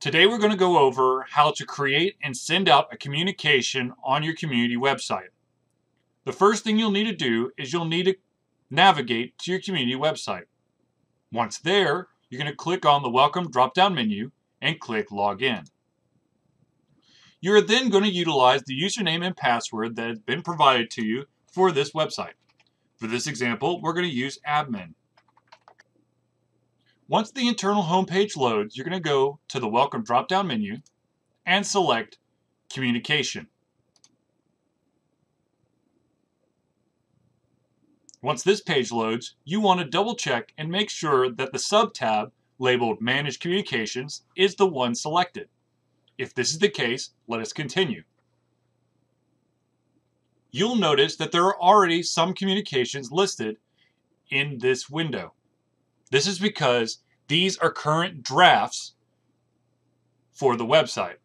Today we're going to go over how to create and send out a communication on your community website. The first thing you'll need to do is you'll need to navigate to your community website. Once there, you're going to click on the Welcome drop-down menu and click Login. You're then going to utilize the username and password that has been provided to you for this website. For this example, we're going to use admin. Once the internal homepage loads, you're going to go to the Welcome drop-down menu and select Communication. Once this page loads, you want to double check and make sure that the sub-tab labeled Manage Communications is the one selected. If this is the case, let us continue. You'll notice that there are already some communications listed in this window. This is because these are current drafts for the website.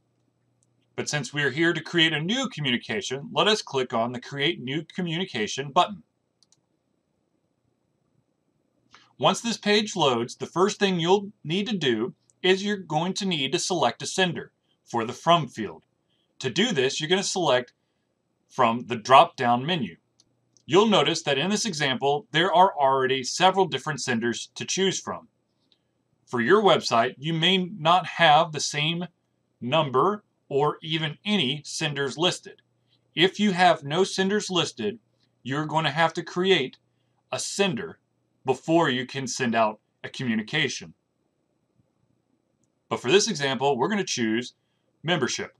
But since we're here to create a new communication, let us click on the Create New Communication button. Once this page loads, the first thing you'll need to do is you're going to need to select a sender for the From field. To do this, you're going to select from the drop-down menu. You'll notice that in this example, there are already several different senders to choose from. For your website, you may not have the same number or even any senders listed. If you have no senders listed, you're going to have to create a sender before you can send out a communication. But for this example, we're going to choose membership.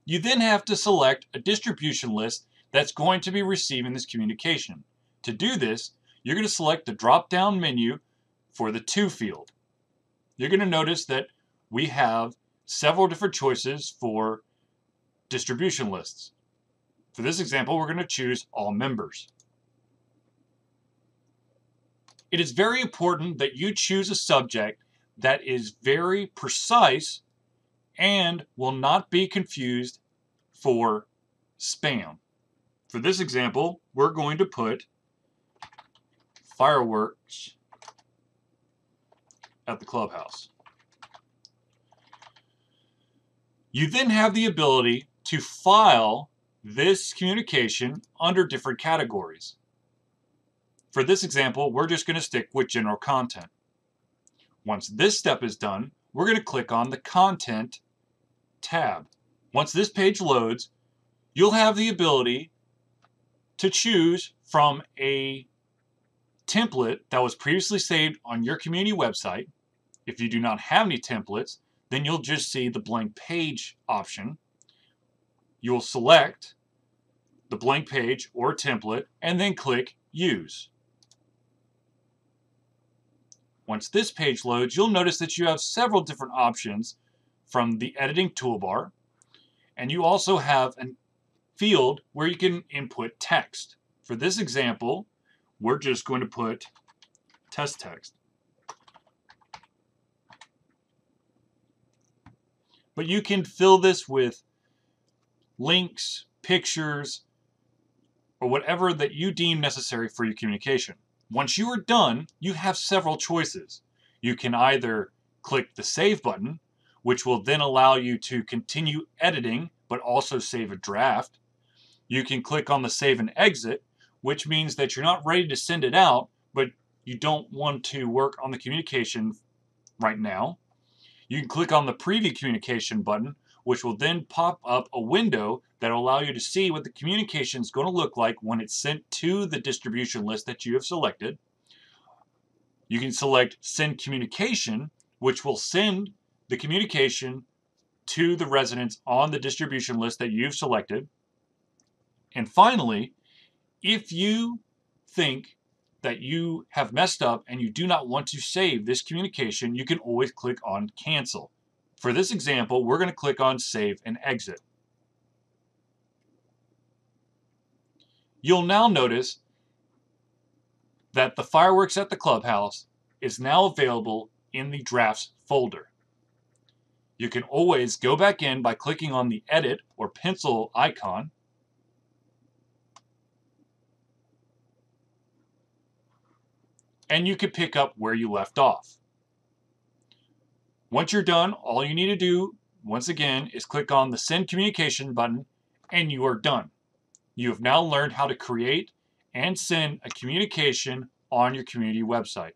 You then have to select a distribution list that's going to be receiving this communication. To do this, you're going to select the drop-down menu for the To field. You're going to notice that we have several different choices for distribution lists. For this example, we're going to choose All Members. It is very important that you choose a subject that is very precise and will not be confused for spam. For this example, we're going to put fireworks at the clubhouse. You then have the ability to file this communication under different categories. For this example, we're just going to stick with general content. Once this step is done, we're going to click on the Content tab. Once this page loads, you'll have the ability to choose from a template that was previously saved on your community website. If you do not have any templates, then you'll just see the blank page option. You'll select the blank page or template and then click Use. Once this page loads, you'll notice that you have several different options from the editing toolbar, and you also have a field where you can input text. For this example, we're just going to put test text. But you can fill this with links, pictures, or whatever that you deem necessary for your communication. Once you are done, you have several choices. You can either click the Save button, which will then allow you to continue editing, but also save a draft. You can click on the Save and Exit, which means that you're not ready to send it out, but you don't want to work on the communication right now. You can click on the Preview Communication button, which will then pop up a window that will allow you to see what the communication is going to look like when it's sent to the distribution list that you have selected. You can select Send Communication, which will send the communication to the residents on the distribution list that you've selected. And finally, if you think that you have messed up and you do not want to save this communication, you can always click on Cancel. For this example, we're going to click on Save and Exit. You'll now notice that the fireworks at the clubhouse is now available in the Drafts folder. You can always go back in by clicking on the Edit or pencil icon. And you can pick up where you left off. Once you're done, all you need to do, once again, is click on the Send Communication button, and you are done. You have now learned how to create and send a communication on your community website.